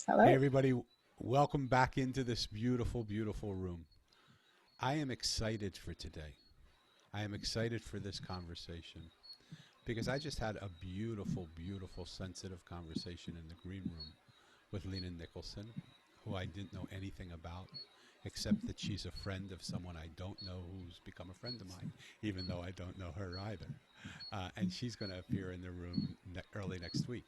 Hey, Hello. everybody, welcome back into this beautiful, beautiful room. I am excited for today. I am excited for this conversation because I just had a beautiful, beautiful, sensitive conversation in the green room with Lena Nicholson, who I didn't know anything about, except that she's a friend of someone I don't know who's become a friend of mine, even though I don't know her either. And she's going to appear in the room early next week.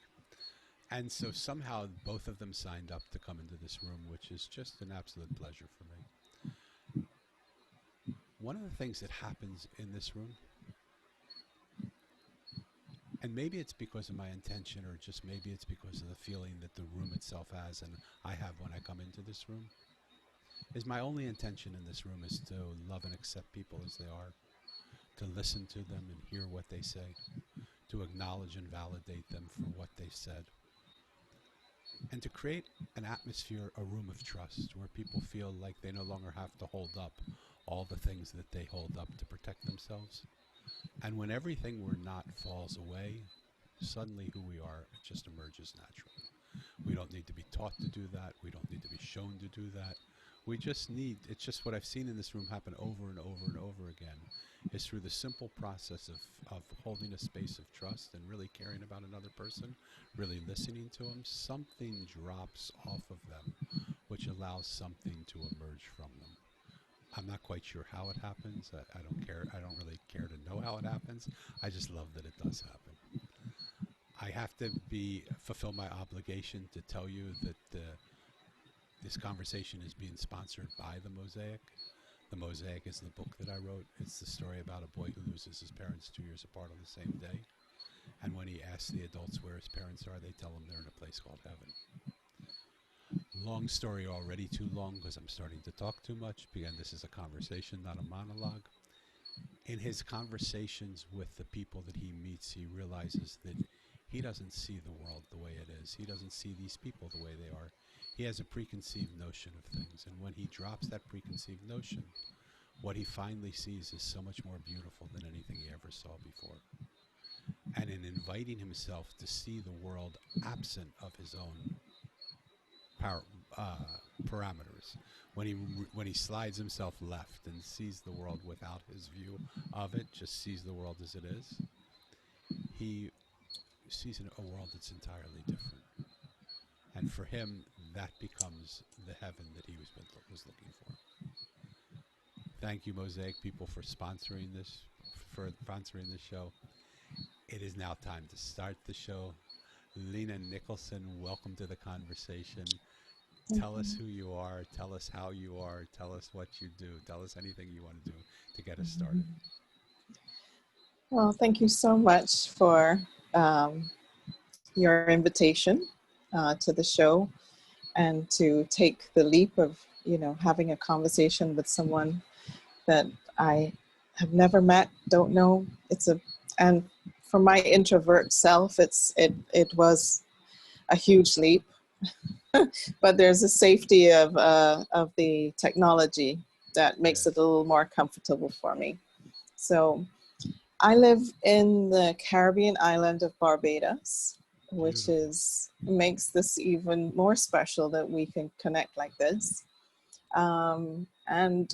And so somehow both of them signed up to come into this room, which is just an absolute pleasure for me. One of the things that happens in this room, and maybe it's because of my intention or just maybe it's because of the feeling that the room itself has and I have when I come into this room, is my only intention in this room is to love and accept people as they are, to listen to them and hear what they say, to acknowledge and validate them for what they've said, and to create an atmosphere, a room of trust where people feel like they no longer have to hold up all the things that they hold up to protect themselves. And when everything we're not falls away, suddenly who we are just emerges naturally. We don't need to be taught to do that. We don't need to be shown to do that. We just need, it's just what I've seen in this room happen over and over and over again, is through the simple process of holding a space of trust and really caring about another person, really listening to them, something drops off of them, which allows something to emerge from them. I'm not quite sure how it happens. I don't care. I don't really care to know how it happens. I just love that it does happen. I have to be fulfill my obligation to tell you that this conversation is being sponsored by the Mosaic. The Mosaic is the book that I wrote. It's the story about a boy who loses his parents 2 years apart on the same day. And when he asks the adults where his parents are, they tell him they're in a place called heaven. Long story, already too long because I'm starting to talk too much. Again, this is a conversation, not a monologue. In his conversations with the people that he meets, he realizes that he doesn't see the world the way it is. He doesn't see these people the way they are. He has a preconceived notion of things. And when he drops that preconceived notion, what he finally sees is so much more beautiful than anything he ever saw before. And in inviting himself to see the world absent of his own par- parameters, when he slides himself left and sees the world without his view of it, just sees the world as it is, he sees a world that's entirely different. And for him, that becomes the heaven that was looking for. Thank you, Mosaic people, for sponsoring this show. It is now time to start the show. Lena Nicholson, welcome to the conversation. Tell us who you are. Tell us how you are. Tell us what you do. Tell us anything you want to do to get us started. Well, thank you so much for um, your invitation to the show and to take the leap of, having a conversation with someone that I have never met, don't know. And for my introvert self, it was a huge leap, but there's a safety of the technology that makes it a Yes. little more comfortable for me. So I live in the Caribbean island of Barbados, which Beautiful. is makes this even more special that we can connect like this. And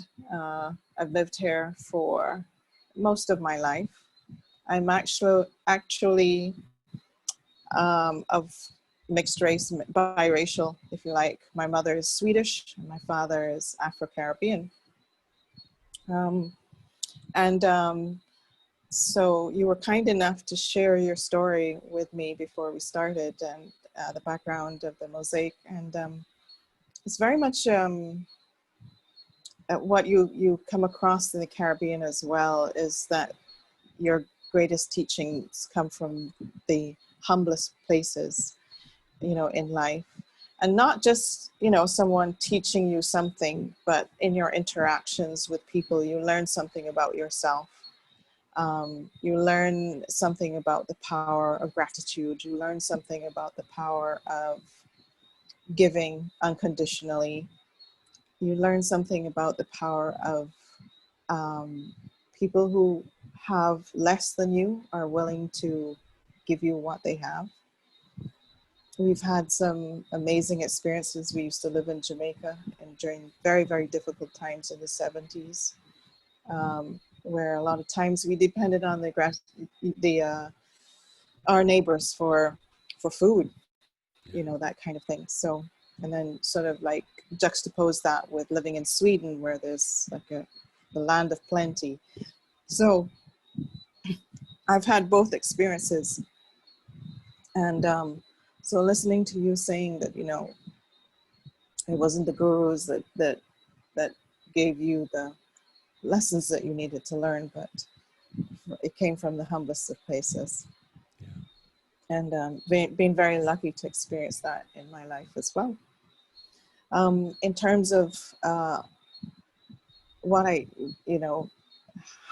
I've lived here for most of my life. I'm actually of mixed race, biracial, if you like. My mother is Swedish, and my father is Afro-Caribbean. Um, and so you were kind enough to share your story with me before we started, and the background of the Mosaic. And it's very much what you come across in the Caribbean as well, is that your greatest teachings come from the humblest places, in life. And not just, someone teaching you something, but in your interactions with people, you learn something about yourself. You learn something about the power of gratitude. You learn something about the power of giving unconditionally. You learn something about the power of um, people who have less than you are willing to give you what they have. we've had some amazing experiences. We used to live in Jamaica and during very, very difficult times in the 70s, where a lot of times we depended on the our neighbors for food, Yeah. that kind of thing. So, and then sort of like juxtapose that with living in Sweden, where there's like the land of plenty. So I've had both experiences. And so listening to you saying that, it wasn't the gurus that gave you the lessons that you needed to learn, but it came from the humblest of places. Yeah. And being very lucky to experience that in my life as well. In terms of what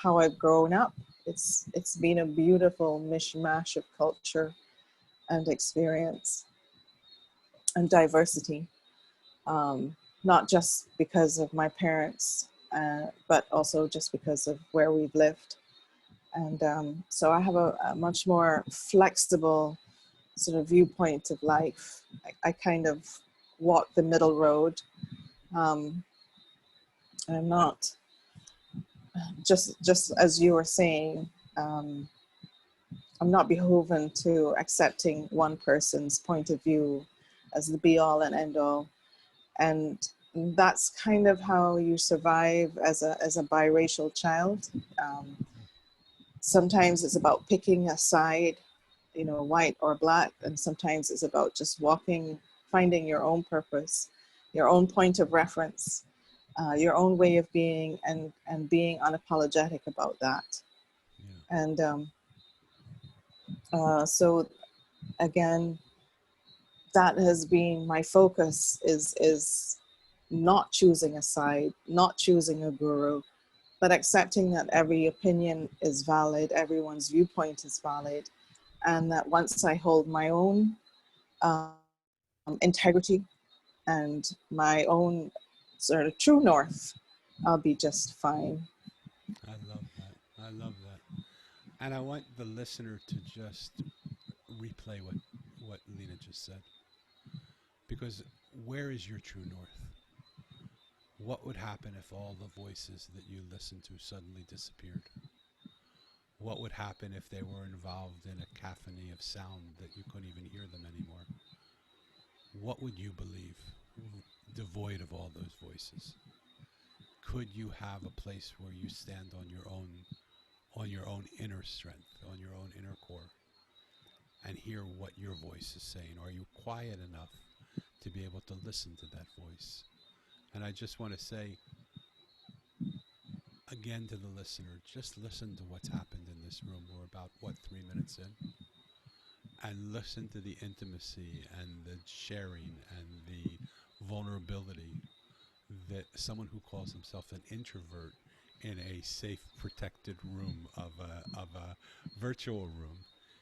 how I've grown up, it's been a beautiful mishmash of culture and experience and diversity. Not just because of my parents, but also just because of where we've lived. And so I have a much more flexible sort of viewpoint of life. I kind of walk the middle road. I'm not just as you were saying. I'm not beholden to accepting one person's point of view as the be all and end all. And that's kind of how you survive as a biracial child. Sometimes it's about picking a side, white or black, and sometimes it's about just finding your own purpose, your own point of reference, your own way of being, and being unapologetic about that. Yeah. And so again, that has been my focus, is not choosing a side, not choosing a guru, but accepting that every opinion is valid, everyone's viewpoint is valid, and that once I hold my own integrity and my own sort of true north, I'll be just fine. I love that. I love that. And I want the listener to just replay what Lena just said. Because where is your true north? What would happen if all the voices that you listened to suddenly disappeared? What would happen if they were involved in a cacophony of sound that you couldn't even hear them anymore? What would you believe, devoid of all those voices? Could you have a place where you stand on your own inner strength, on your own inner core, and hear what your voice is saying? Are you quiet enough to be able to listen to that voice? And I just want to say again to the listener, just listen to what's happened in this room. We're about, 3 minutes in? And listen to the intimacy and the sharing and the vulnerability that someone who calls himself an introvert in a safe, protected room of a virtual room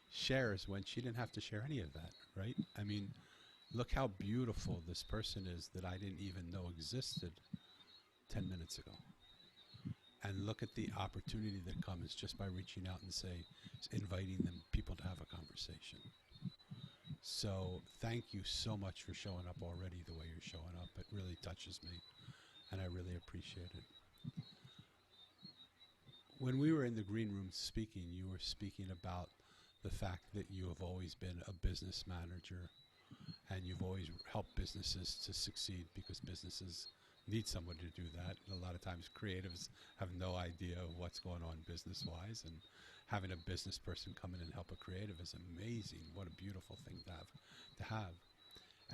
shares when she didn't have to share any of that, right? I mean, look how beautiful this person is that I didn't even know existed 10 minutes ago. And look at the opportunity that comes just by reaching out and inviting them, people to have a conversation. So thank you so much for showing up already the way you're showing up. It really touches me, and I really appreciate it. When we were in the green room speaking, you were speaking about the fact that you have always been a business manager and you've always helped businesses to succeed because businesses need someone to do that. And a lot of times creatives have no idea what's going on business-wise, and having a business person come in and help a creative is amazing. What a beautiful thing to have.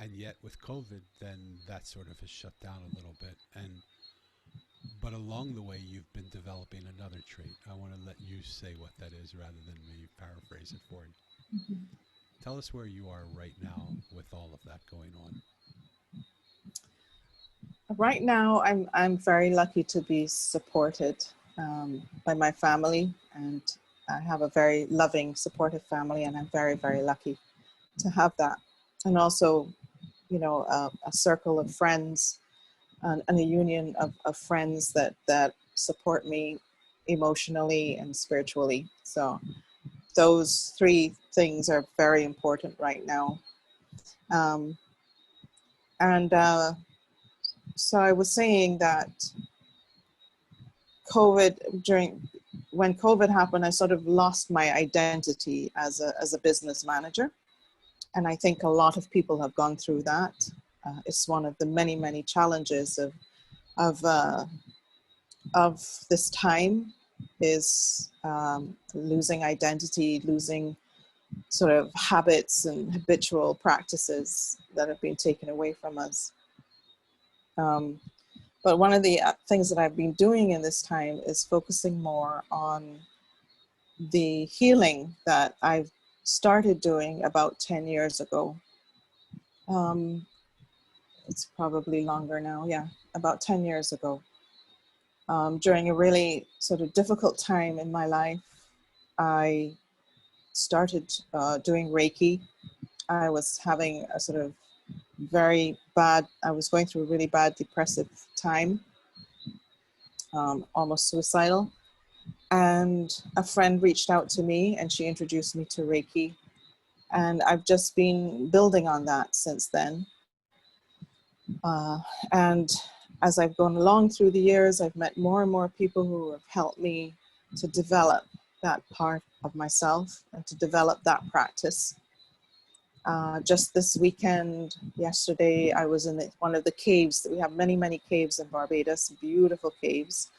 And yet with COVID, then that sort of has shut down a little bit. But along the way, you've been developing another trait. I want to let you say what that is rather than me paraphrase it for you. Mm-hmm. Tell us where you are right now with all of that going on. Right now, I'm very lucky to be supported by my family, and I have a very loving, supportive family, and I'm very, very lucky to have that. And also, a circle of friends and a union of friends that support me emotionally and spiritually. So those three things are very important right now. Um, and so I was saying that when COVID happened, I sort of lost my identity as a business manager. And I think a lot of people have gone through that. It's one of the many, many challenges of, uh, of this time is losing identity, losing sort of habits and habitual practices that have been taken away from us. But one of the things that I've been doing in this time is focusing more on the healing that I've started doing about 10 years ago. It's probably longer now, yeah, about 10 years ago. During a really sort of difficult time in my life, I started doing Reiki. I was having a sort of I was going through a really bad depressive time, almost suicidal. And a friend reached out to me and she introduced me to Reiki. And I've just been building on that since then. And as I've gone along through the years, I've met more and more people who have helped me to develop that part of myself and to develop that practice. Just this weekend, yesterday, I was in one of the caves. We have many, many caves in Barbados, beautiful caves.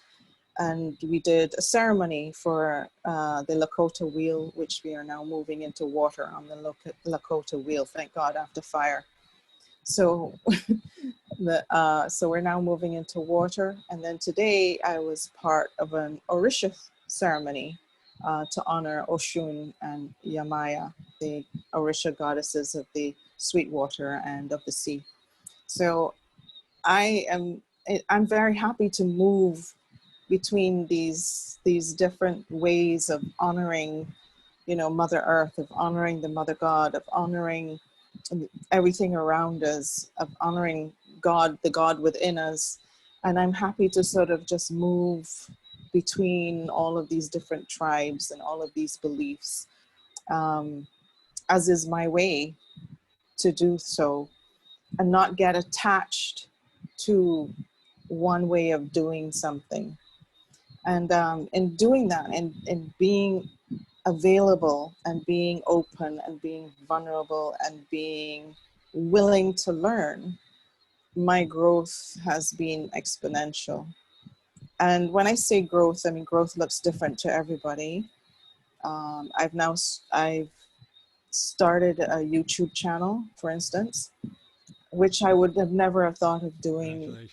And we did a ceremony for the Lakota wheel, which we are now moving into water on the Lakota wheel, thank God, after fire. So, so we're now moving into water. And then today I was part of an Orisha ceremony to honor Oshun and Yamaya, the Orisha goddesses of the sweet water and of the sea. So I'm very happy to move between these different ways of honoring, Mother Earth, of honoring the Mother God, of honoring everything around us, of honoring God, the God within us. And I'm happy to sort of just move between all of these different tribes and all of these beliefs, as is my way to do so, and not get attached to one way of doing something. And in doing that, and in being available and being open and being vulnerable and being willing to learn, my growth has been exponential. And when I say growth, I mean growth looks different to everybody. I've started a YouTube channel, for instance, which I would have never have thought of doing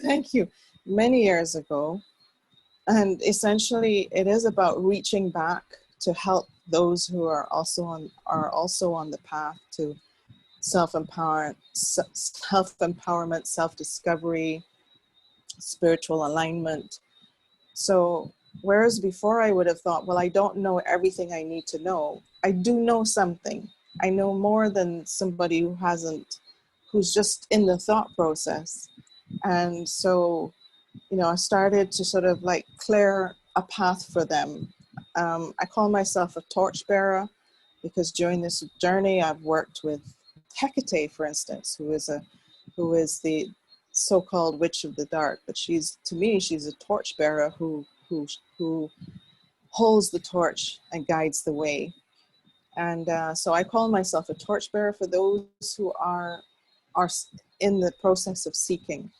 thank you, many years ago. And essentially, it is about reaching back to help those who are also on the path to self-empowerment, self-discovery, spiritual alignment. So whereas before I would have thought, well, I don't know everything I need to know, I do know something. I know more than somebody who's just in the thought process. And so, I started to sort of like clear a path for them. I call myself a torchbearer because during this journey, I've worked with Hecate, for instance, who is the so-called witch of the dark. But to me, she's a torchbearer who holds the torch and guides the way. And so I call myself a torchbearer for those who are in the process of seeking.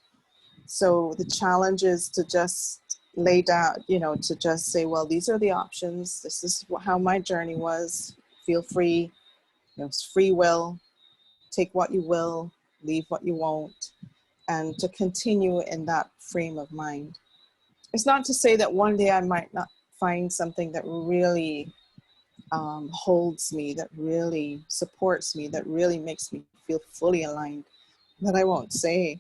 So the challenge is to just lay down, to just say, well, these are the options. This is how my journey was. Feel free, it's free will. Take what you will, leave what you won't, and to continue in that frame of mind. It's not to say that one day I might not find something that really holds me, that really supports me, that really makes me feel fully aligned, that I won't say,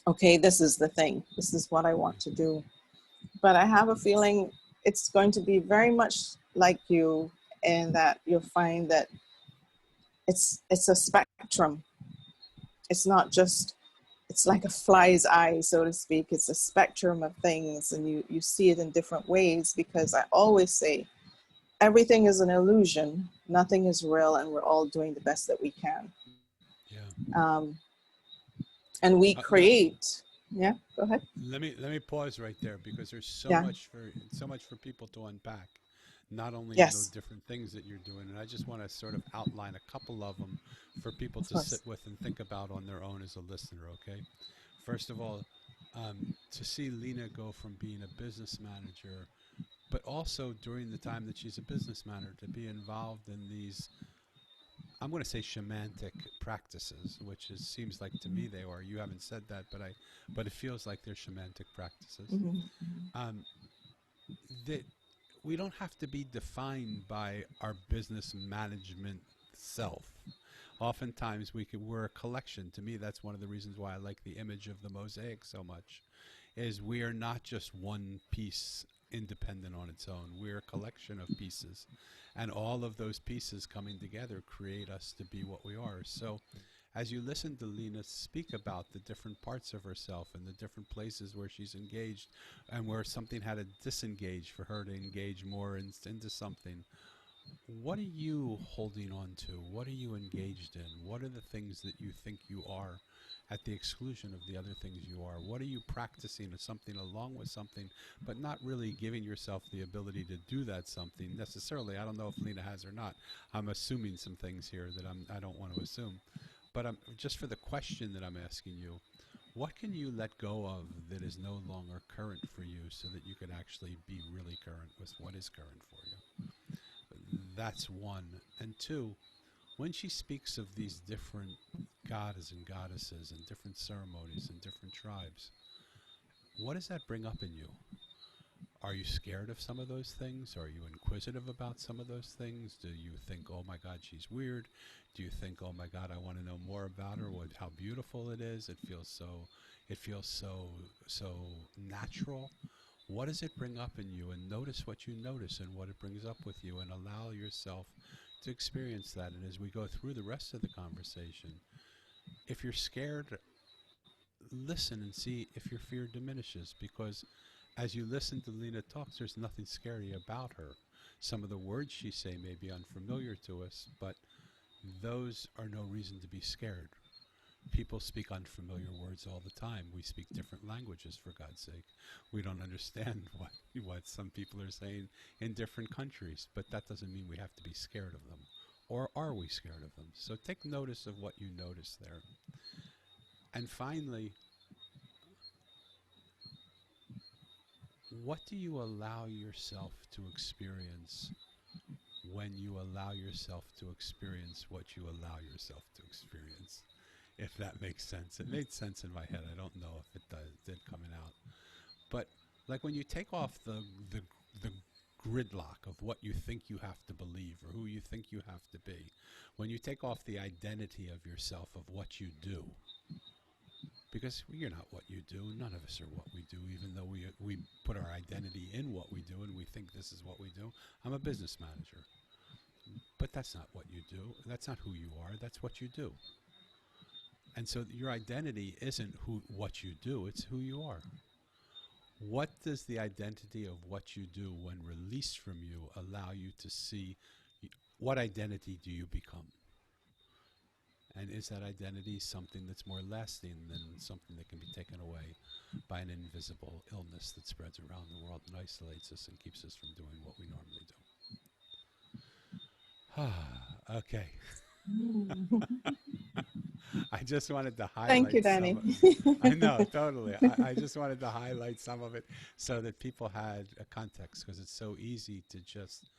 okay, this is the thing, this is what I want to do. But I have a feeling it's going to be very much like you, in that you'll find that it's a spectrum. It's not just, it's like a fly's eye, so to speak. It's a spectrum of things, and you see it in different ways, because I always say everything is an illusion. Nothing is real, and we're all doing the best that we can. Yeah. And we Let, create. Yeah, go ahead. let me pause right there because there's Yeah. so much for people to unpack, not only in the Yes, different things that you're doing, and I just want to sort of outline a couple of them for people of to sit course. with and think about on their own as a listener. Okay, first of all, to see Lena go from being a business manager, but also during the time that she's a business manager, to be involved in these, I'm going to say, shamanic practices, which seems like to me they are. You haven't said that, but it feels like they're shamanic practices. Hmm. Um, that we don't have to be defined by our business management self. Oftentimes we're a collection. To me, that's one of the reasons why I like the image of the mosaic so much, is we are not just one piece independent on its own. We're a collection of pieces. And all of those pieces coming together create us to be what we are. So as you listen to Lena speak about the different parts of herself and the different places where she's engaged and where something had to disengage for her to engage more into something, what are you holding on to? What are you engaged in? What are the things that you think you are at the exclusion of the other things you are? What are you practicing as something along with something, but not really giving yourself the ability to do that something necessarily? I don't know if Lena has or not. I'm assuming some things here that I don't want to assume. But just for the question that I'm asking you, what can you let go of that is no longer current for you so that you can actually be really current with what is current for you? That's one. And two, when she speaks of these different gods and goddesses and different ceremonies and different tribes, what does that bring up in you? Are you scared of some of those things? Are you inquisitive about some of those things? Do you think, oh my God, she's weird? Do you think, oh my God, I want to know more about her? How beautiful it is? It feels so natural. What does it bring up in you? And notice what you notice and what it brings up with you, and allow yourself to experience that. And as we go through the rest of the conversation, if you're scared, listen and see if your fear diminishes, because as you listen to Lena talk, there's nothing scary about her. Some of the words she say may be unfamiliar to us, but those are no reason to be scared. People speak unfamiliar words all the time. We speak different languages, for God's sake. We don't understand what some people are saying in different countries, but that doesn't mean we have to be scared of them. Or are we scared of them? So take notice of what you notice there. And finally, what do you allow yourself to experience when you allow yourself to experience what you allow yourself to experience? If that makes sense. It made sense in my head. I don't know if it did coming out. But like when you take off the gridlock of what you think you have to believe or who you think you have to be, when you take off the identity of yourself of what you do, because you're not what you do. None of us are what we do, even though we put our identity in what we do and we think this is what we do. I'm a business manager. But that's not what you do. That's not who you are. That's what you do. And so your identity isn't what you do, it's who you are. What does the identity of what you do, when released from you, allow you to see? What identity do you become? And is that identity something that's more lasting than something that can be taken away by an invisible illness that spreads around the world and isolates us and keeps us from doing what we normally do? Okay. I just wanted to Thank you, highlight Danny. some. I know, totally. I just wanted to highlight some of it so that people had a context, because it's so easy to just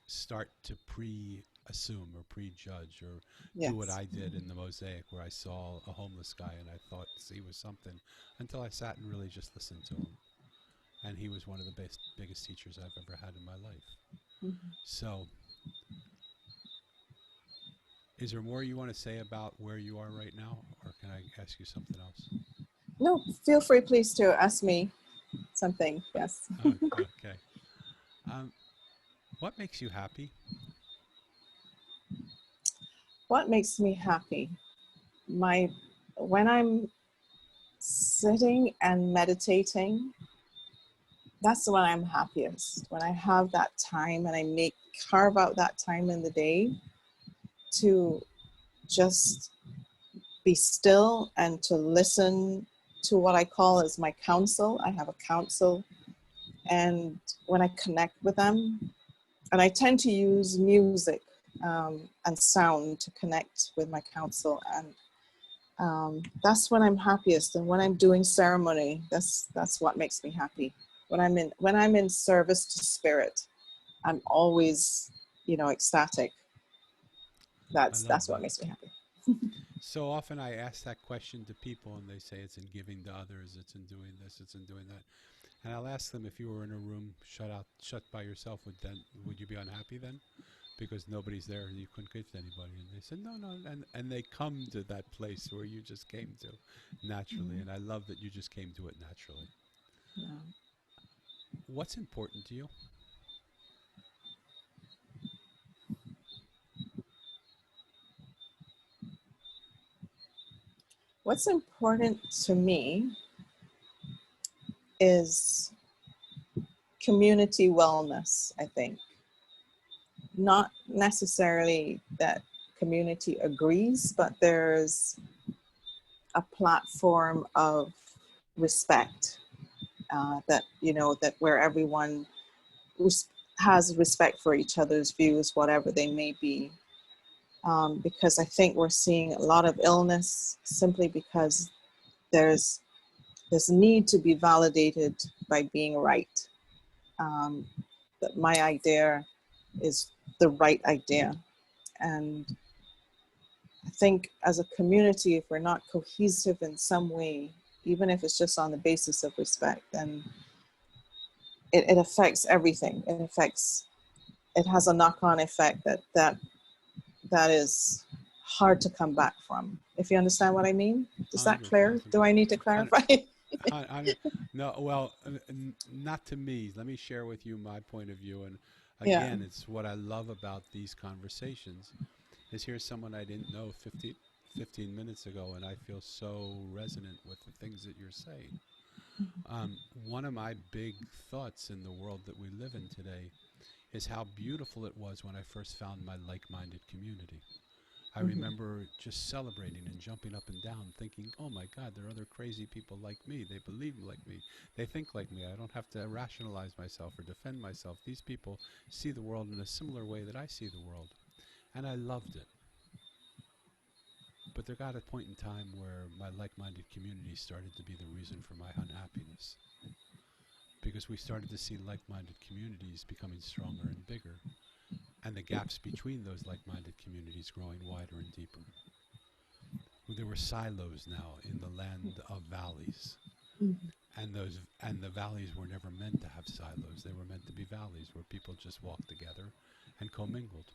start to pre-assume or prejudge or do what Yes. I did in the Mosaic, where I saw a homeless guy and I thought he was something, until I sat and really just listened to him. And he was one of the biggest teachers I've ever had in my life. Mhm. So is there more you want to say about where you are right now, or can I ask you something else? No, feel free, please, to ask me something. Yes. Oh, okay. Um, what makes you happy? What makes me happy? When I'm sitting and meditating, that's when I'm happiest, when I have that time and I carve out that time in the day to just be still and to listen to what I call as my counsel. I have a counsel, and when I connect with them, and I tend to use music and sound to connect with my counsel, and that's when I'm happiest. And when I'm doing ceremony, that's what makes me happy. When I'm in service to spirit, I'm always, ecstatic. I love That's what that. makes me happy. So often I ask that question to people and they say it's in giving to others, it's in doing this, it's in doing that. And I'll ask them, if you were in a room shut by yourself, would you be unhappy then? Because nobody's there and you couldn't give to anybody. And they said, no, no. And they come to that place where you just came to naturally. Mhm. And I love that you just came to it naturally. Yeah. What's important to you? What's important to me is community wellness, I think. Not necessarily that community agrees, but there's a platform of respect, that where everyone has respect for each other's views, whatever they may be. Because I think we're seeing a lot of illness simply because there's this need to be validated by being right. Um, that my idea is the right idea. And I think as a community, if we're not cohesive in some way, even if it's just on the basis of respect, then it affects everything. It has a knock-on effect that is hard to come back from. If you understand what I mean? Is that clear? Do 100,000%. I need to And clarify? no, well, not to me. Let me share with you my point of view. And Yeah. again, it's what I love about these conversations is here's someone I didn't know 15 minutes ago, and I feel so resonant with the things that you're saying. One of my big thoughts in the world that we live in today is how beautiful it was when I first found my like-minded community. I Mm-hmm. remember just celebrating and jumping up and down, thinking, oh my God, there are other crazy people like me. They believe like me. They think like me. I don't have to rationalize myself or defend myself. These people see the world in a similar way that I see the world. And I loved it. But there got a point in time where my like minded community started to be the reason for my unhappiness. Because we started to see like minded communities becoming stronger and bigger, and the gaps between those like minded communities growing wider and deeper. There were silos now in the land of valleys, Mm-hmm. and the valleys were never meant to have silos. They were meant to be valleys where people just walked together and commingled.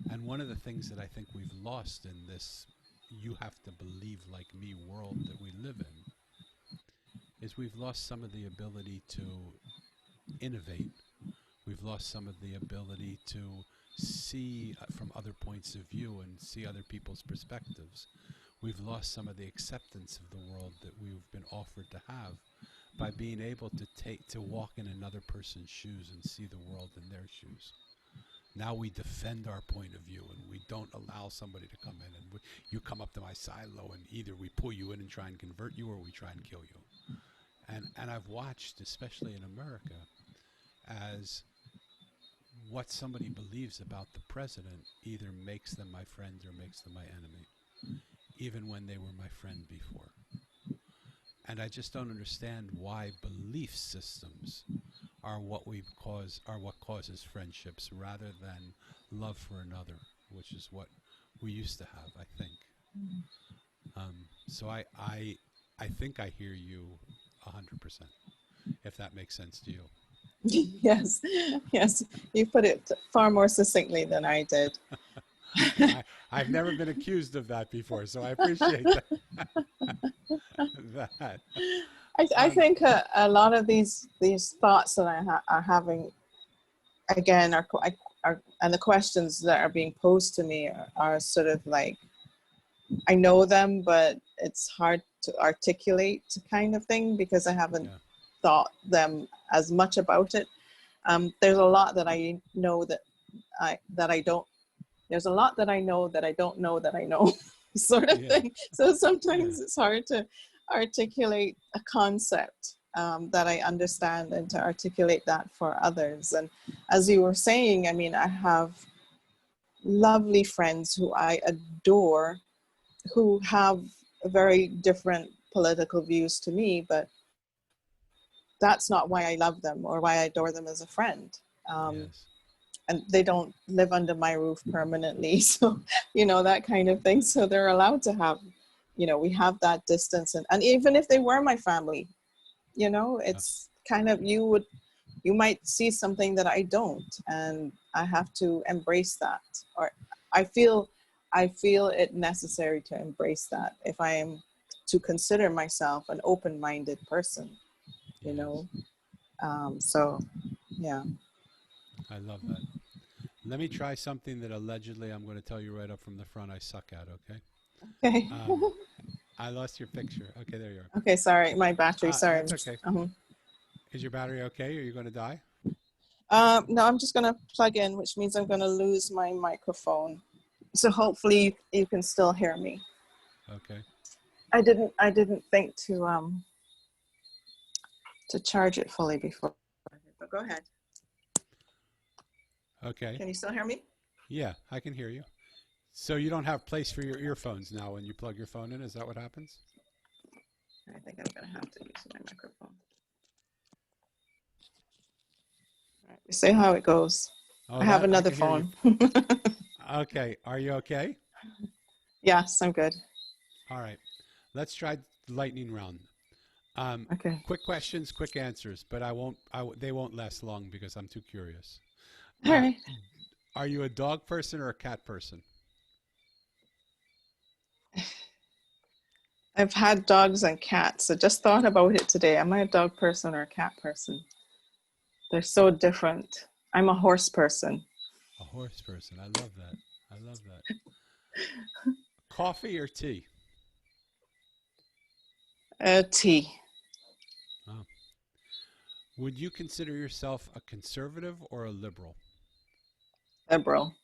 And one of the things that I think we've lost in this you have to believe like me world that we live in is we've lost some of the ability to innovate. We've lost some of the ability to see from other points of view and see other people's perspectives. We've lost some of the acceptance of the world that we've been offered to have by being able to walk in another person's shoes and see the world in their shoes. Now we defend our point of view and we don't allow somebody to come in and you come up to my silo and either we pull you in and try and convert you or we try and kill you. And I've watched, especially in America, as what somebody believes about the president either makes them my friend or makes them my enemy, even when they were my friend before. And I just don't understand why belief systems are what causes friendships rather than love for another, which is what we used to have, I think. So I think I hear you 100%, if that makes sense to you. Yes, yes. You put it far more succinctly than I did. I've never been accused of that before, so I appreciate that. that. I Um, think a lot of these thoughts that are having again are and the questions that are being posed to me are sort of like I know them, but it's hard to articulate kind of thing because I haven't yeah, thought them as much about it. There's a lot that I know that I don't. There's a lot that I know that I don't know that I know, sort of Yeah. thing. So Yeah. sometimes it's hard to articulate a concept that I understand and to articulate that for others. And as you were saying, I mean, I have lovely friends who I adore who have very different political views to me, but that's not why I love them or why I adore them as a friend. Um, Yes. and they don't live under my roof permanently. So, that kind of thing. So they're allowed to have, we have that distance. And even if they were my family, it's kind of, you might see something that I don't, and I have to embrace that. Or I feel it necessary to embrace that if I am to consider myself an open-minded person, you Yes. know. So, yeah. I love that. Let me try something that allegedly I'm going to tell you right up from the front I suck at, okay? Okay. Um, I lost your picture. Okay, there you Okay, sorry, my battery. are. Sorry. That's okay. Uh-huh. Is your battery okay? Or are you going to die? No, I'm just gonna plug in, which means I'm gonna lose my microphone. So hopefully you can still hear me. Okay. I didn't think to charge it fully before. But go ahead. Okay. Can you still hear me? Yeah, I can hear you. So you don't have place for your earphones now when you plug your phone in? Is that what happens? I think I'm gonna have to use my microphone. All right, we see how it goes. Oh, I have that I another can hear you. phone. Okay. Are you okay? Yes, I'm good. All right. Let's try lightning round. Um, Okay. quick questions, quick answers, but they won't last long because I'm too curious. All right. Are you a dog person or a cat person? I've had dogs and cats. I just thought about it today. Am I a dog person or a cat person? They're so different. I'm a horse person. A horse person. I love that. I love that. Coffee or tea? Tea. Oh. Would you consider yourself a conservative or a liberal? Liberal.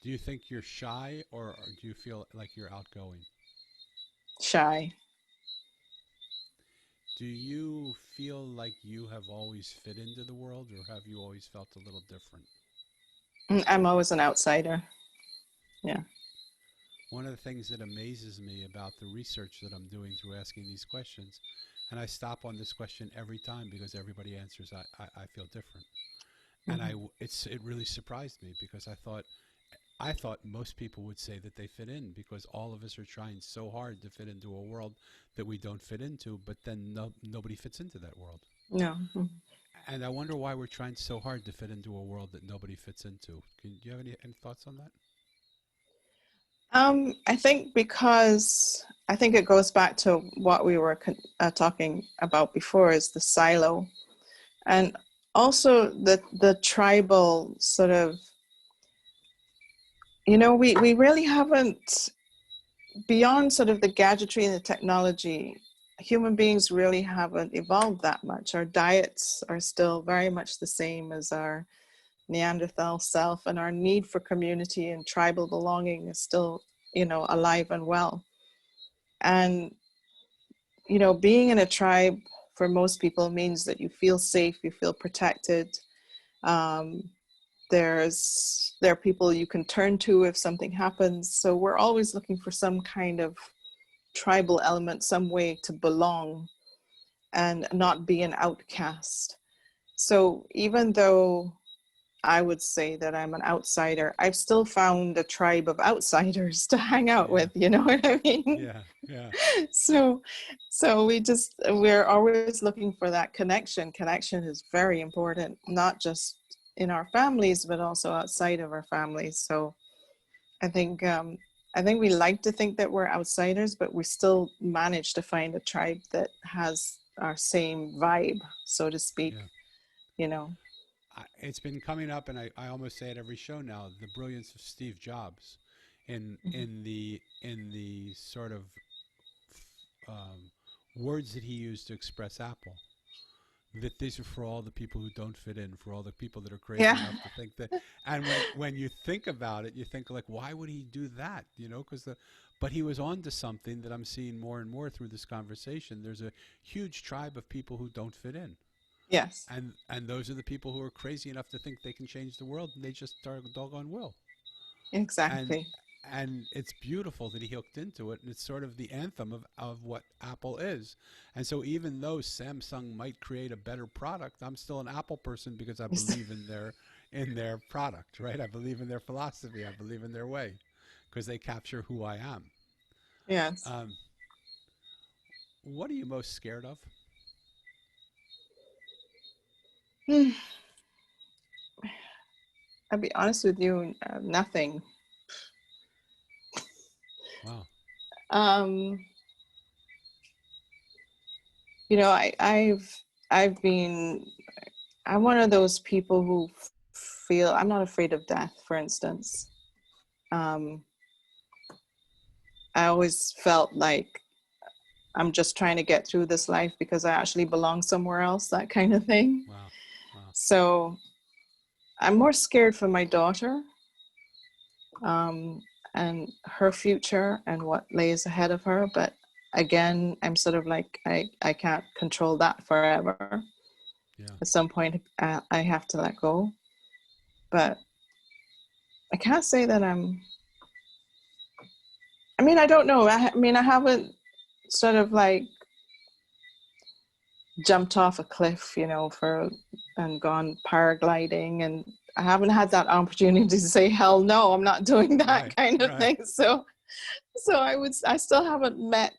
Do you think you're shy or do you feel like you're outgoing? Shy. Do you feel like you have always fit into the world or have you always felt a little different? I'm always an outsider. Yeah. One of the things that amazes me about the research that I'm doing through asking these questions, and I stop on this question every time because everybody answers I feel different. And Mhm. it really surprised me because I thought most people would say that they fit in because all of us are trying so hard to fit into a world that we don't fit into, but then nobody fits into that world. No. And I wonder why we're trying so hard to fit into a world that nobody fits into. Do you have any thoughts on that? I think because I think it goes back to what we were talking about before is the silo, and also the tribal sort of. We really haven't, beyond sort of the gadgetry and the technology, human beings really haven't evolved that much. Our diets are still very much the same as our Neanderthal self, and our need for community and tribal belonging is still, alive and well. And, being in a tribe for most people means that you feel safe, you feel protected. Um, there are people you can turn to if something happens. So we're always looking for some kind of tribal element, some way to belong and not be an outcast. So even though I would say that I'm an outsider, I've still found a tribe of outsiders to hang out Yeah, with, you know what I mean? yeah, yeah, So we're always looking for that connection. Connection is very important, not just in our families, but also outside of our families. So I think I think we like to think that we're outsiders, but we still manage to find a tribe that has our same vibe, so to speak. yeah. You know. It's been coming up, and I almost say it every show now. The brilliance of Steve Jobs, Mhm. in the sort of um, words that he used to express Apple. that these are for all the people who don't fit in, for all the people that are crazy Yeah. enough to think that. And when you think about it, you think like, why would he do that? You know, but he was on to something that I'm seeing more and more through this conversation. There's a huge tribe of people who don't fit in. Yes. And those are the people who are crazy enough to think they can change the world, and they just doggone will. and Exactly. and it's beautiful that he hooked into it, and it's sort of the anthem of what Apple is. And so even though Samsung might create a better product, I'm still an Apple person because I believe in their product, right? I believe in their philosophy, I believe in their way, because they capture who I am. Yes. um, what are you most scared of? Hmm. I'll be honest with you, nothing. Wow. Um, you know, I've been, I'm one of those people who feel I'm not afraid of death, for instance. Um, I always felt like I'm just trying to get through this life because I actually belong somewhere else, that kind of thing. Wow. Wow. So I'm more scared for my daughter, um, and her future and what lays ahead of her. But again, I'm sort of like, I can't control that forever. Yeah. At some point, I have to let go. But I can't say that I mean, I don't know. I mean, I haven't sort of like jumped off a cliff, you know, and gone paragliding, and I haven't had that opportunity to say, hell no, I'm not doing that Right. kind of Right. thing. So I still haven't met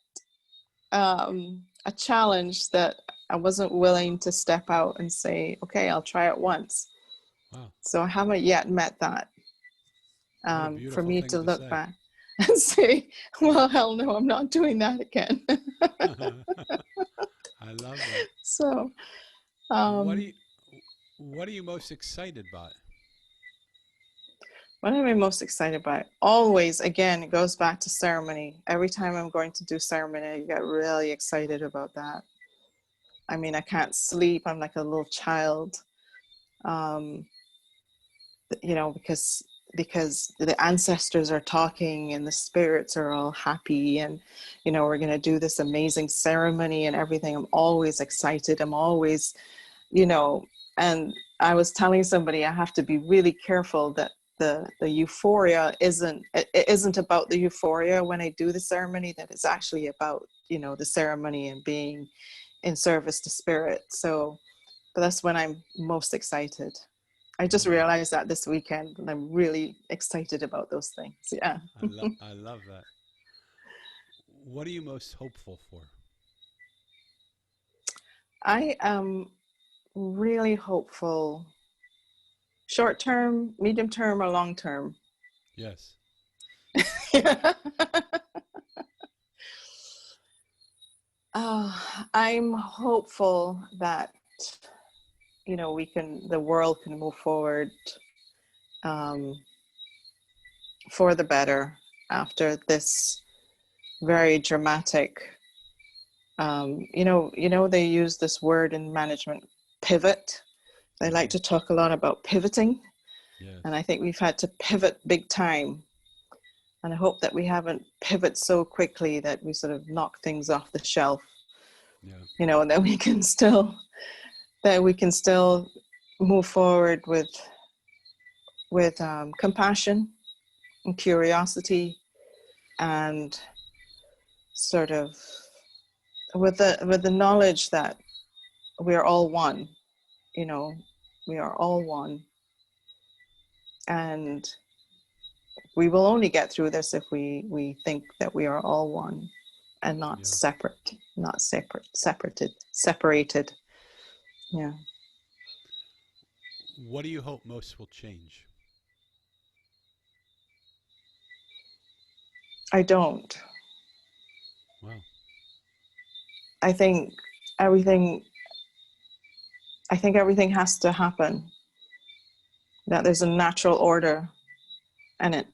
a challenge that I wasn't willing to step out and say, okay, I'll try it once. Wow. So I haven't yet met that, What a for beautiful me thing to to look say. back and say, well, hell no, I'm not doing that again. I love that. So, What do um, you what are you most excited by? what am I most excited about? Always, again, it goes back to ceremony. Every time I'm going to do ceremony, I get really excited about that. I mean, I can't sleep. I'm like a little child, um, you know, because the ancestors are talking and the spirits are all happy, and you know, we're going to do this amazing ceremony and everything. I'm always excited. I'm always, you know, and I was telling somebody I have to be really careful that the euphoria it isn't about the euphoria when I do the ceremony, that it's actually about, you know, the ceremony and being in service to spirit. So but that's when I'm most excited. I just Wow. realized that this weekend, and I'm really excited about those things. Yeah. I love that. What are you most hopeful for? I am really hopeful, short term, medium term, or long term. Yes. I'm hopeful that, you know, the world can move forward, um, for the better after this very dramatic, they use this word in management, pivot. They like Hmm. to talk a lot about pivoting, and Yes. I think we've had to pivot big time. And I hope that we haven't pivot so quickly that we sort of knock things off the shelf, Yeah. you know, and that we can still move forward with compassion and curiosity, and sort of with the knowledge that we are all one. You know, we are all one, and we will only get through this if we think that we are all one and not Yeah. separate, separated. Yeah. What do you hope most will change? I don't. Wow. I think everything. I think everything has to happen. That there's a natural order, and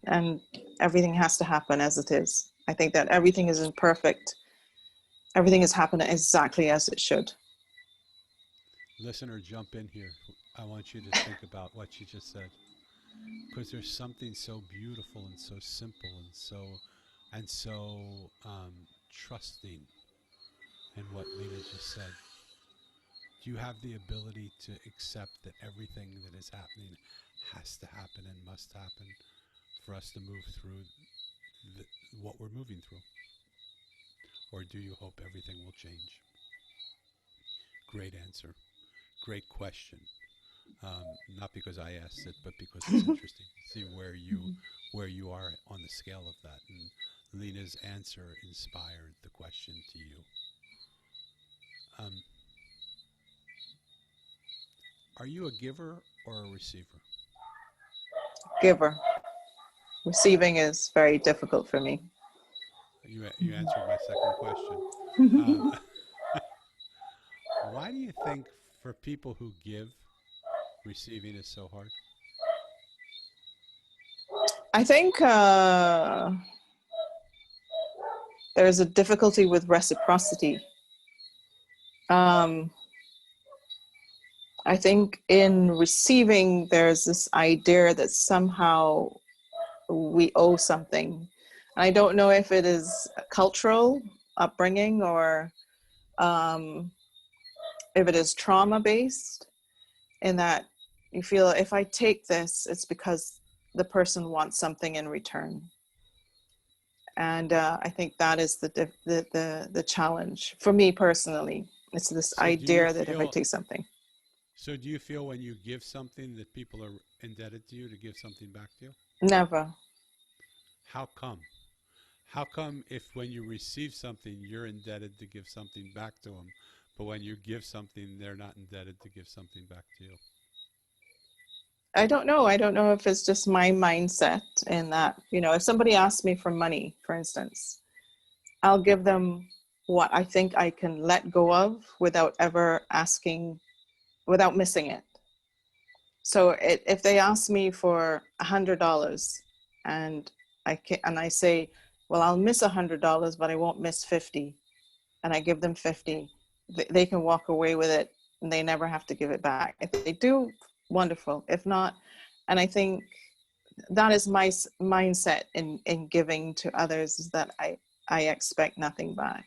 everything has to happen as it is. I think that everything is imperfect. Everything is happening exactly as it should. Listener, jump in here. I want you to think about what you just said, because there's something so beautiful and so simple and so trusting in what Lena just said. Do you have the ability to accept that everything that is happening has to happen and must happen for us to move through the, what we're moving through? Or do you hope everything will change? Great answer. Great question. Not because I asked it, but because it's interesting to see where you are on the scale of that. And Lena's answer inspired the question to you. Um, are you a giver or a receiver? Giver. Receiving is very difficult for me. You answered my second question. Why do you think for people who give, receiving is so hard? I think there's a difficulty with reciprocity. I think in receiving, there's this idea that somehow we owe something. I don't know if it is cultural upbringing or if it is trauma based, in that you feel if I take this, it's because the person wants something in return. And I think that is the challenge for me personally. It's this So do you idea that if I feel take something. so do you feel when you give something that people are indebted to you to give something back to you? Never. How come? How come if when you receive something you're indebted to give something back to them, but when you give something they're not indebted to give something back to you? I don't know. I don't know if it's just my mindset in that, if somebody asks me for money, for instance, I'll give them what I think I can let go of without ever asking, without missing it. So if they ask me for $100 and I say, well, I'll miss $100, but I won't miss 50, and I give them 50, they can walk away with it and they never have to give it back. If they do, wonderful. If not, and I think that is my mindset in giving to others, is that I expect nothing back.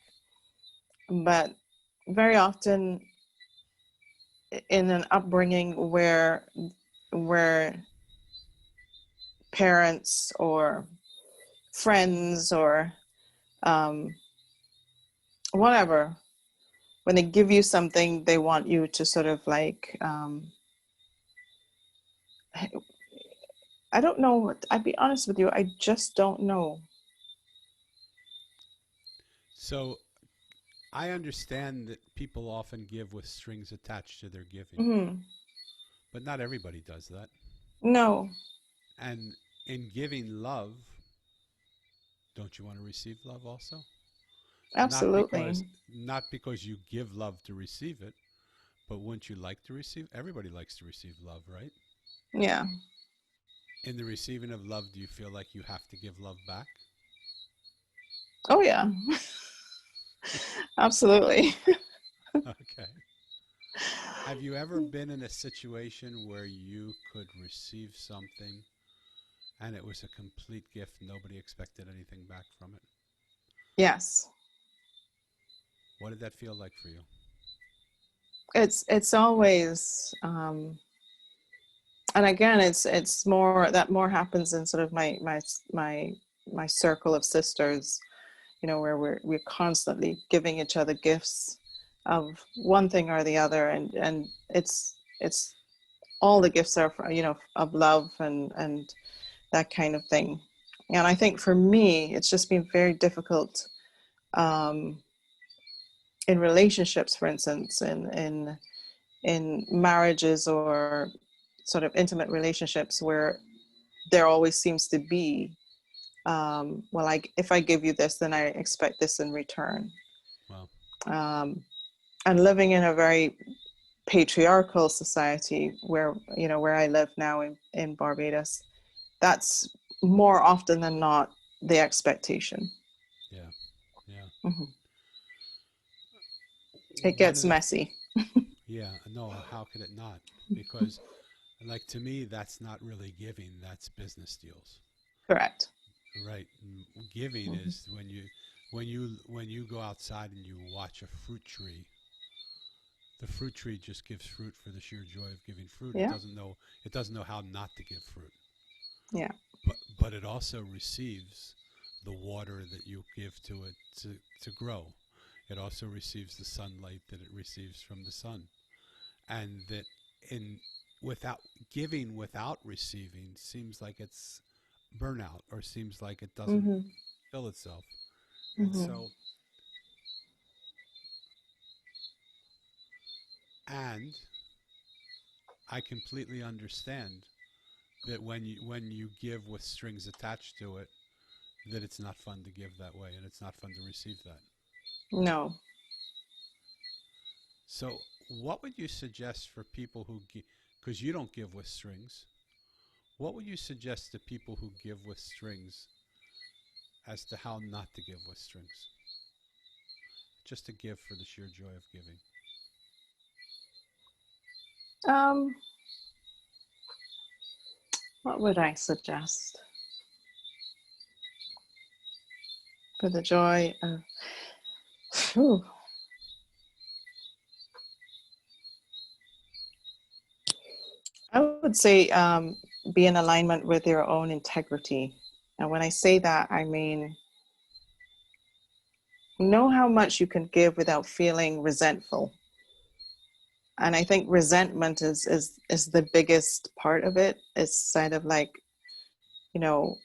But very often in an upbringing where parents or friends or whatever, when they give you something, they want you to sort of like, I don't know. I'd be honest with you. I just don't know. So I understand that people often give with strings attached to their giving, Mm-hmm. but not everybody does that. No, And in giving love, don't you want to receive love also? Not absolutely. because not because you give love to receive it, but wouldn't you like to receive? Everybody likes to receive love, right? Yeah. In the receiving of love, do you feel like you have to give love back? Oh, yeah. Absolutely. Okay. Have you ever been in a situation where you could receive something and it was a complete gift, nobody expected anything back from it? Yes. What did that feel like for you? It's always, and again, it's more that more happens in sort of my circle of sisters, where we're constantly giving each other gifts of one thing or the other, and it's all the gifts are of love and that kind of thing. And I think for me, it's just been very difficult um, in relationships, for instance, in marriages or sort of intimate relationships, where there always seems to be, well, if I give you this, then I expect this in return. Well, Um, and living in a very patriarchal society where I live now in Barbados, that's more often than not the expectation. yeah, yeah. Mm-hmm. It One gets of the messy. Yeah, no, how could it not? Because, like, to me, that's not really giving, that's business deals. Correct. Right. Giving Hmm. is when you go outside and you watch a fruit tree. The fruit tree just gives fruit for the sheer joy of giving fruit. Yeah. It doesn't know how not to give fruit. Yeah. But it also receives the water that you give to it to grow. It also receives the sunlight that it receives from the sun. And that in without giving without receiving seems like it's burnout, or seems like it doesn't Hmm. fill itself. And Hmm. so, and I completely understand that when you give with strings attached to it, that it's not fun to give that way, and it's not fun to receive that. No. So, what would you suggest for people who give, because you don't give with strings, what would you suggest to people who give with strings as to how not to give with strings? Just to give for the sheer joy of giving. Um, what would I suggest for the joy of? Whew, I would say be in alignment with your own integrity. And when I say that, I mean know how much you can give without feeling resentful. And I think resentment is the biggest part of it. It's kind of like, you know,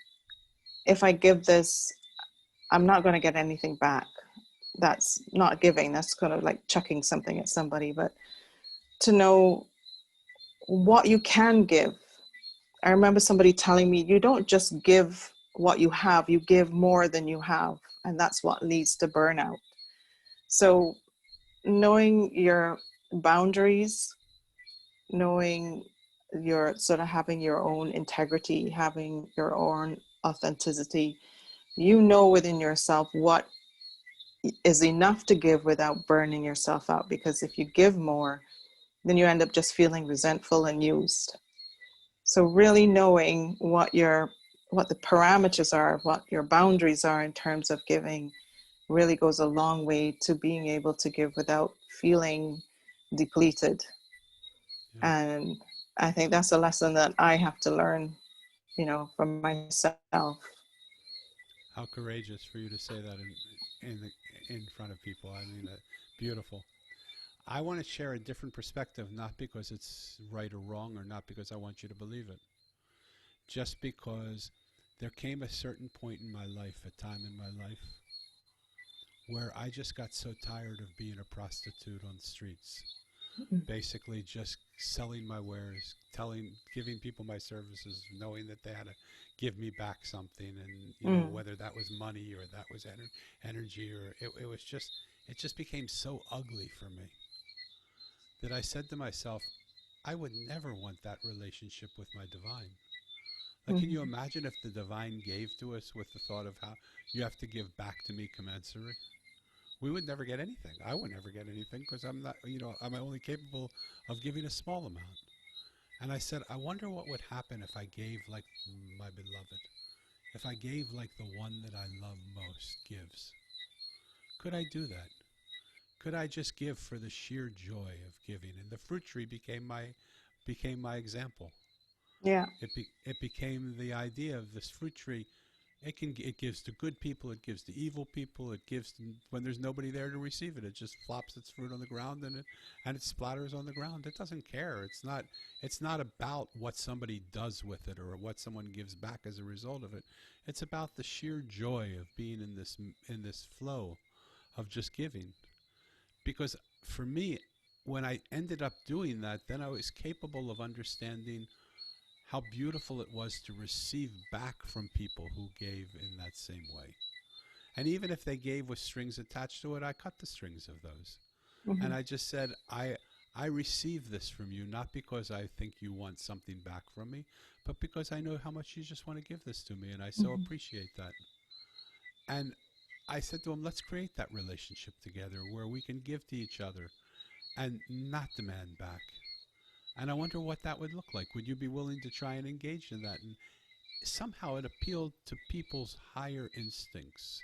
if I give this, I'm not going to get anything back. That's not giving. That's kind of like chucking something at somebody. But to know what you can give. I remember somebody telling me, you don't just give what you have, you give more than you have. And that's what leads to burnout. So knowing your boundaries, knowing your sort of having your own integrity, having your own authenticity, you know within yourself what is enough to give without burning yourself out. Because if you give more, then you end up just feeling resentful and used. So really knowing what the parameters are, what your boundaries are in terms of giving really goes a long way to being able to give without feeling depleted. Yeah. And I think that's a lesson that I have to learn, for myself. How courageous for you to say that in front of people. I mean, beautiful. I want to share a different perspective, not because it's right or wrong, or not because I want you to believe it, just because there came a certain point in my life, a time in my life, where I just got so tired of being a prostitute on the streets, basically just selling my wares, giving people my services, knowing that they had to give me back something, and Mm. whether that was money or that was energy, or it just became so ugly for me that I said to myself, I would never want that relationship with my divine. Like, can you Mm. imagine if the divine gave to us with the thought of how you have to give back to me commensurate? We would never get anything. I would never get anything because I'm not, I'm only capable of giving a small amount. And I said, I wonder what would happen if I gave like my beloved, if I gave like the one that I love most gives. Could I do that? Could I just give for the sheer joy of giving? And the fruit tree became my example. Yeah. It became the idea of this fruit tree. It gives to good people, it gives to evil people, it gives when there's nobody there to receive it. It just flops its fruit on the ground, and it splatters on the ground. It doesn't care. It's not about what somebody does with it or what someone gives back as a result of it. It's about the sheer joy of being in this flow of just giving. Because for me, when I ended up doing that, then I was capable of understanding how beautiful it was to receive back from people who gave in that same way. And even if they gave with strings attached to it, I cut the strings of those. And Mm-hmm. I just said, I receive this from you, not because I think you want something back from me, but because I know how much you just want to give this to me. And I so Mm-hmm. appreciate that. And I said to him, let's create that relationship together where we can give to each other. and not demand back. And I wonder what that would look like. Would you be willing to try and engage in that? And somehow it appealed to people's higher instincts.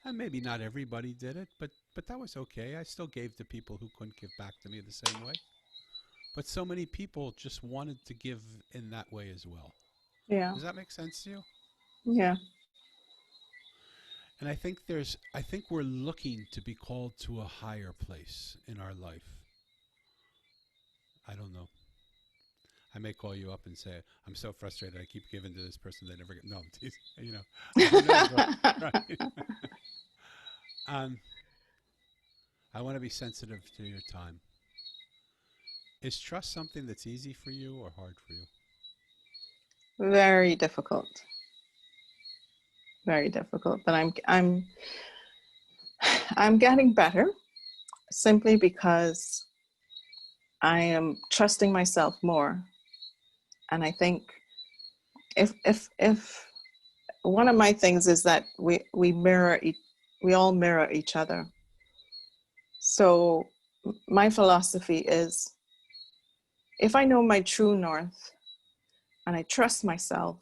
And maybe not everybody did it, but that was okay. I still gave to people who couldn't give back to me the same way. But so many people just wanted to give in that way as well. Yeah. Does that make sense to you? Yeah. And I think we're looking to be called to a higher place in our life. I don't know. I may call you up and say, I'm so frustrated. I keep giving to this person. They never get, no, I'm teasing, you know, who knows what, right? um, I want to be sensitive to your time. Is trust something that's easy for you or hard for you? Very difficult. Very difficult. But I'm getting better simply because I am trusting myself more. And I think if one of my things is that we all mirror each other. So my philosophy is, if I know my true north and I trust myself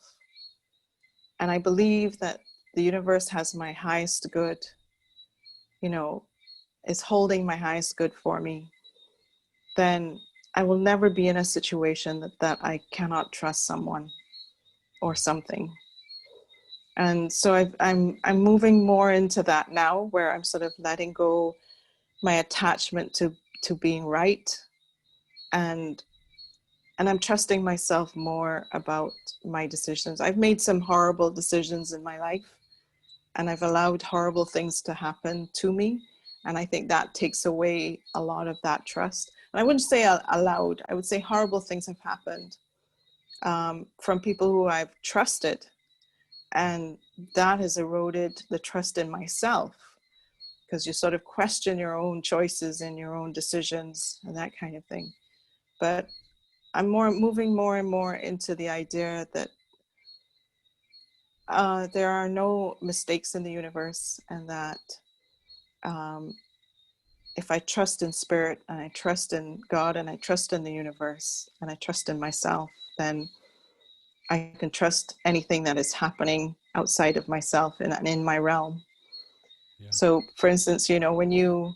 and I believe that the universe has my highest good, you know, is holding my highest good for me, then I will never be in a situation that I cannot trust someone or Yeah. something. And so I'm moving more into that now, where I'm sort of letting go my attachment to being right, and I'm trusting myself more about my decisions. I've made some horrible decisions in my life, and I've allowed horrible things to happen to me, and I think that takes away a lot of that trust. And I wouldn't say allowed, I would say horrible things have happened from people who I've trusted, and that has eroded the trust in myself, because you sort of question your own choices and your own decisions and that kind of thing. But I'm moving more and more into the idea that there are no mistakes in the universe, and that um, if I trust in spirit and I trust in God and I trust in the universe and I trust in myself, then I can trust anything that is happening outside of myself and in my realm. Yeah. So, for instance, when you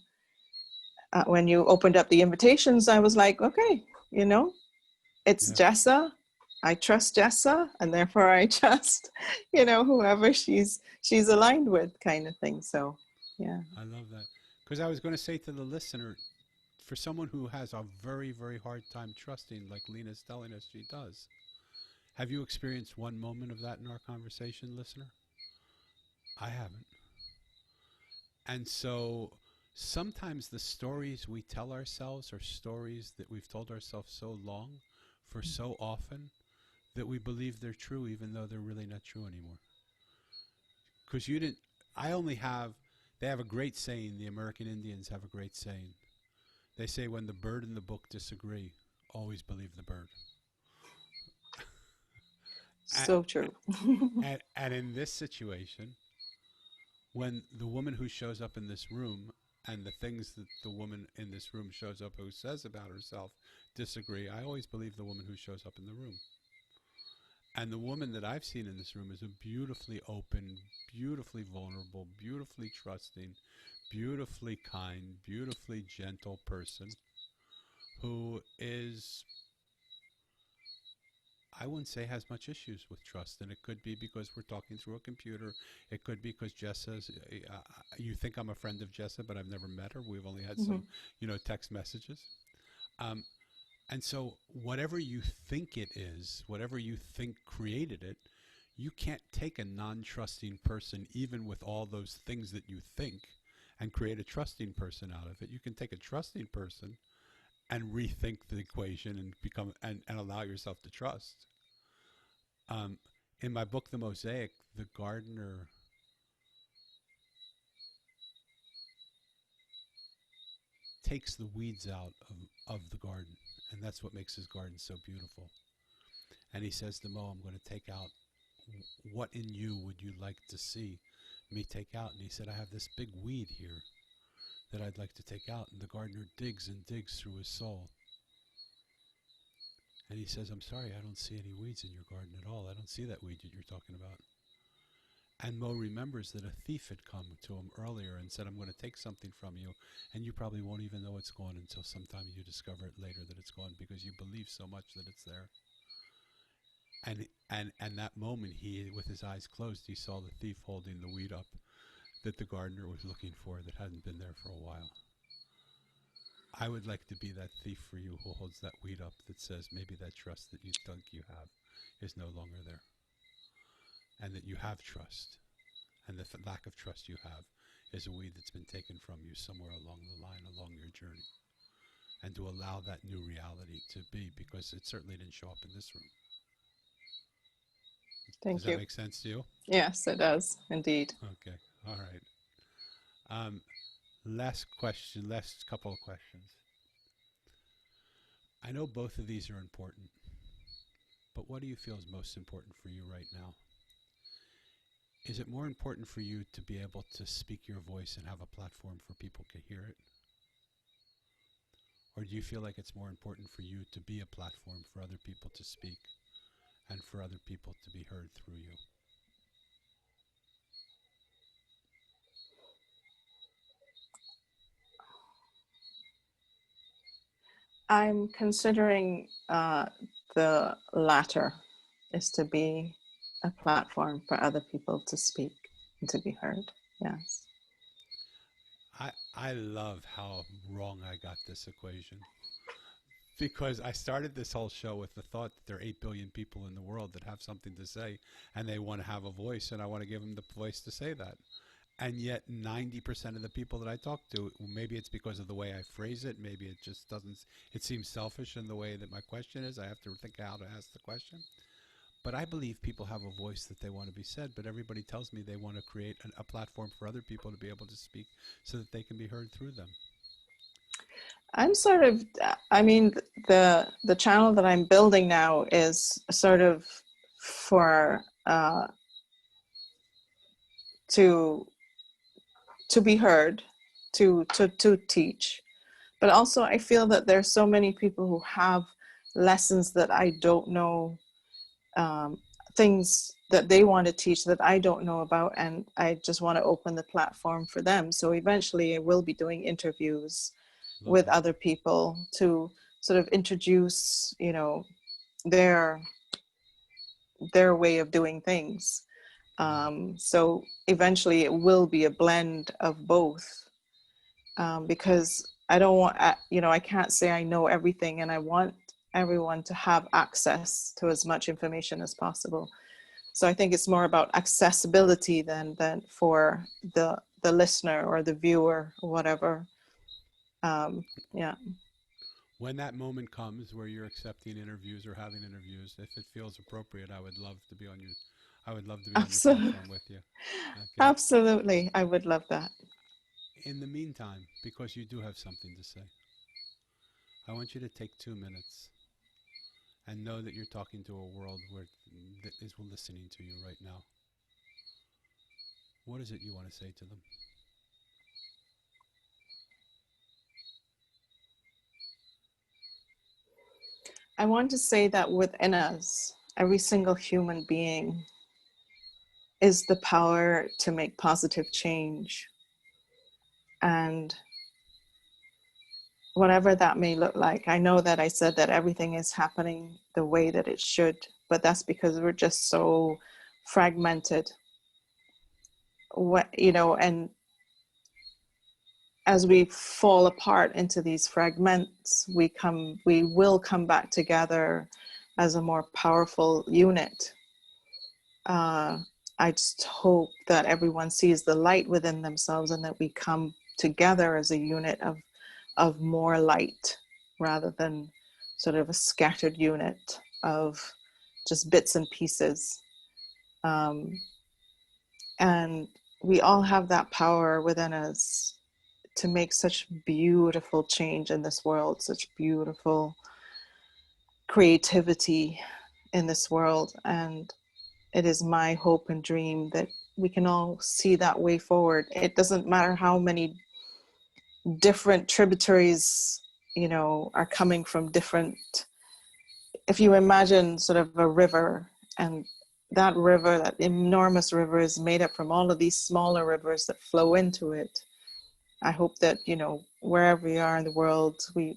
opened up the invitations, I was like, okay, it's Yeah. Jessa. I trust Jessa, and therefore I trust, whoever she's aligned with, kind of thing. So, yeah. I love that. Because I was going to say to the listener, for someone who has a very, very hard time trusting, like Lena's telling us she does, have you experienced one moment of that in our conversation, listener? I haven't. And so sometimes the stories we tell ourselves are stories that we've told ourselves so long, for so often, that we believe they're true, even though they're really not true anymore. Because you didn't, I only have, they have a great saying, the American Indians have a great saying. They say, when the bird and the book disagree, always believe the bird. And, So true. and in this situation, when the woman who shows up in this room and the things that the woman in this room shows up who says about herself disagree, I always believe the woman who shows up in the room. And the woman that I've seen in this room is a beautifully open, beautifully vulnerable, beautifully trusting, beautifully kind, beautifully gentle person who is, I wouldn't say has much issues with trust. And it could be because we're talking through a computer. It could be because Jessa's, you think I'm a friend of Jessa, but I've never met her. We've only had Mm-hmm. some, text messages. Um, and so whatever you think it is, whatever you think created it, you can't take a non-trusting person, even with all those things that you think, and create a trusting person out of it. You can take a trusting person and rethink the equation and become and allow yourself to trust. Um, in my book, The Mosaic, the gardener takes the weeds out of the garden, and that's what makes his garden so beautiful. And he says to Mo, I'm going to take out, what in you would you like to see me take out? And he said, I have this big weed here that I'd like to take out. And the gardener digs and digs through his soul. And he says, I'm sorry, I don't see any weeds in your garden at all. I don't see that weed that you're talking about. And Mo remembers that a thief had come to him earlier and said, I'm going to take something from you, and you probably won't even know it's gone until sometime you discover it later that it's gone because you believe so much that it's there. And that moment, he, with his eyes closed, he saw the thief holding the weed up that the gardener was looking for that hadn't been there for a while. I would like to be that thief for you who holds that weed up that says maybe that trust that you think you have is no longer there. And that you have trust. And the lack of trust you have is a weed that's been taken from you somewhere along the line, along your journey. And to allow that new reality to be, because it certainly didn't show up in this room. Thank Does you. that make sense to you? Yes, it does, indeed. Okay, all right. Last question, last couple of questions. I know both of these are important, but what do you feel is most important for you right now? Is it more important for you to be able to speak your voice and have a platform for people to hear it? Or do you feel like it's more important for you to be a platform for other people to speak and for other people to be heard through you? I'm considering the latter, is to be a platform for other people to speak and to be heard. Yes. I love how wrong I got this equation. Because I started this whole show with the thought that there are 8 billion people in the world that have something to say and they want to have a voice, and I want to give them the voice to say that. And yet 90% of the people that I talk to, maybe it's because of the way I phrase it, maybe it just doesn't, it seems selfish in the way that my question is. I have to think how to ask the question. But I believe people have a voice that they want to be said, but everybody tells me they want to create a platform for other people to be able to speak so that they can be heard through them. I'm sort of, I mean, the channel that I'm building now is sort of for to be heard, to teach. But also I feel that there's so many people who have lessons that I don't know, things that they want to teach that I don't know about, and I just want to open the platform for them. So eventually I will be doing interviews with other people to sort of introduce, you know, their way of doing things. So eventually it will be a blend of both, because I don't want, you know, I can't say I know everything, and I want everyone to have access to as much information as possible. So I think it's more about accessibility than for the listener or the viewer or whatever. Yeah. When that moment comes where you're accepting interviews or having interviews, if it feels appropriate, I would love to be on your, I would love to be on your platform with you. Okay. Absolutely. I would love that. In the meantime, because you do have something to say, I want you to take 2 minutes and know that you're talking to a world where that is listening to you right now. What is it you want to say to them? I want to say that within us, every single human being is the power to make positive change. And whatever that may look like, I know that I said that everything is happening the way that it should, but that's because we're just so fragmented. What, you know, and as we fall apart into these fragments, we will come back together as a more powerful unit. I just hope that everyone sees the light within themselves, and that we come together as a unit of more light, rather than sort of a scattered unit of just bits and pieces. And we all have that power within us to make such beautiful change in this world, such beautiful creativity in this world. And it is my hope and dream that we can all see that way forward. It doesn't matter how many different tributaries, you know, are coming from different, if you imagine sort of a river, and that river, that enormous river, is made up from all of these smaller rivers that flow into it. I hope that, you know, wherever we are in the world, we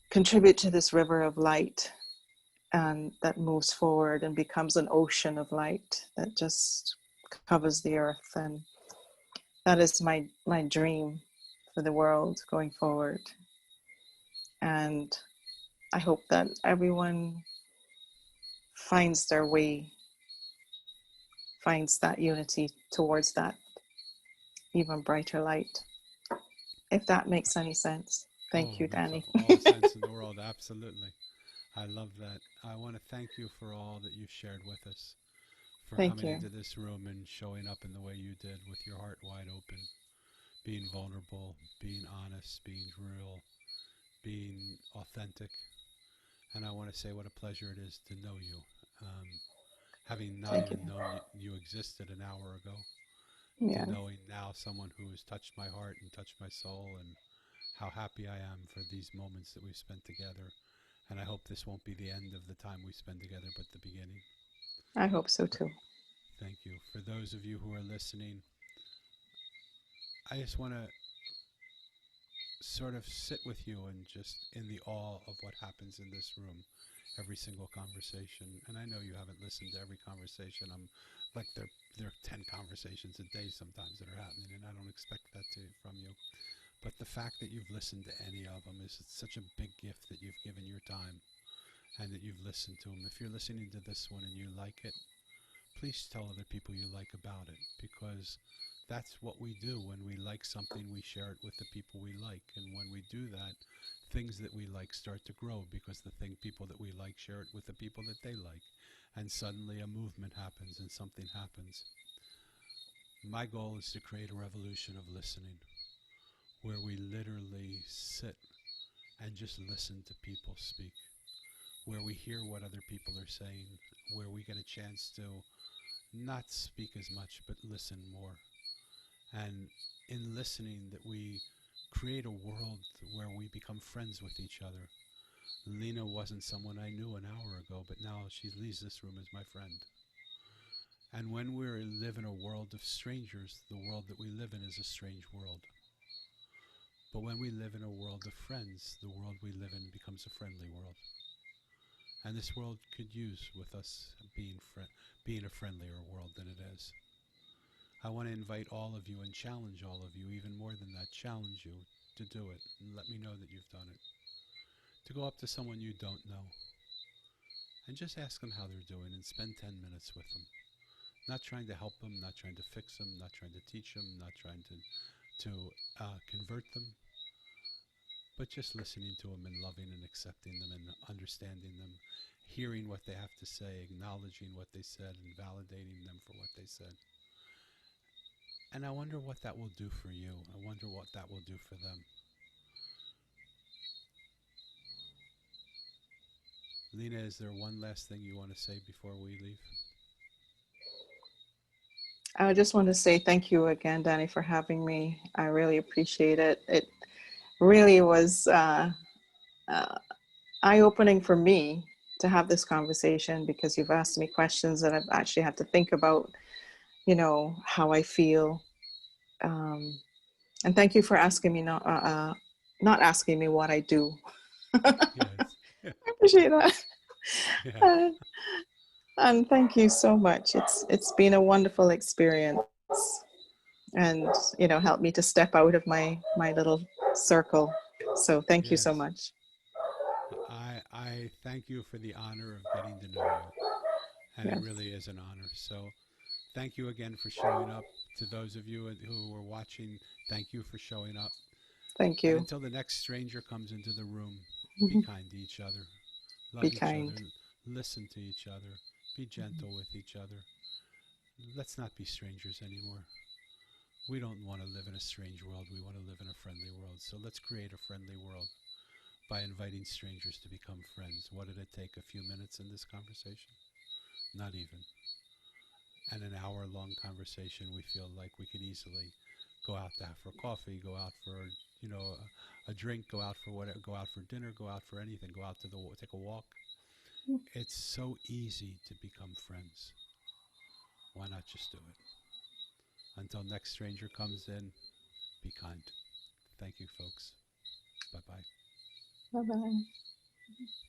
contribute to this river of light, and that moves forward and becomes an ocean of light that just covers the earth. And that is my dream for the world going forward. And I hope that everyone finds their way, finds that unity towards that even brighter light. If that makes any sense. Thank Oh, you, makes Danny. all the sense in the world. Absolutely. I love that. I want to thank you for all that you've shared with us, for Thank coming you. into this room and showing up in the way you did with your heart wide open, being vulnerable, being honest, being real, being authentic. And I want to say what a pleasure it is to know you. Having not Thank you. even known you existed an hour ago, to Yeah, knowing now someone who has touched my heart and touched my soul, and how happy I am for these moments that we've spent together. And I hope this won't be the end of the time we spend together, but the beginning. I hope so For, too. thank you. For those of you who are listening, I just want to sort of sit with you and just in the awe of what happens in this room, every single conversation. And I know you haven't listened to every conversation. I'm like there are 10 conversations a day sometimes that are happening, and I don't expect that from you. But the fact that you've listened to any of them is such a big gift, that you've given your time and that you've listened to them. If you're listening to this one and you like it, please tell other people you like about it, because that's what we do. When we like something, we share it with the people we like. And when we do that, things that we like start to grow, because the people that we like share it with the people that they like. And suddenly a movement happens and something happens. My goal is to create a revolution of listening, where we literally sit and just listen to people speak, where we hear what other people are saying, where we get a chance to not speak as much but listen more. And in listening, that we create a world where we become friends with each other. Lena wasn't someone I knew an hour ago, but now she leaves this room as my friend. And when we live in a world of strangers, the world that we live in is a strange world. But when we live in a world of friends, the world we live in becomes a friendly world. And this world could use with us being a friendlier world than it is. I want to invite all of you and challenge all of you, even more than that, challenge you to do it and let me know that you've done it. To go up to someone you don't know and just ask them how they're doing and spend 10 minutes with them. Not trying to help them, not trying to fix them, not trying to teach them, not trying to convert them, but just listening to them and loving and accepting them and understanding them, hearing what they have to say, acknowledging what they said, and validating them for what they said. And I wonder what that will do for you. I wonder what that will do for them. Lena, is there one last thing you want to say before we leave? I just want to say thank you again, Danny, for having me. I really appreciate it. It really was uh, eye-opening for me to have this conversation, because you've asked me questions that I've actually had to think about, you know, how I feel. Um, and thank you for asking me, not asking me what I do. I Yes. appreciate that. Yeah. Uh, and thank you so much. It's been a wonderful experience, and you know, helped me to step out of my little circle. So thank you so Yes. much. I thank you for the honor of getting to know you. And it Yes, really is an honor. So thank you again for showing up. To those of you who were watching, thank you for showing up. thank And you. until the next stranger comes into the room, be kind to each other, Be love each other, kind. listen to each other, be gentle with each other. Let's not be strangers anymore. We don't want to live in a strange world. We want to live in a friendly world. So let's create a friendly world by inviting strangers to become friends. What did it take? A few minutes in this conversation? Not even. And an hour long conversation, we feel like we could easily go out to have for coffee, go out for, you know, a drink, go out for whatever, go out for dinner, go out for anything, go out to take a walk. It's so easy to become friends. Why not just do it? Until next stranger comes in, be kind. Thank you, folks. Bye-bye. Bye bye.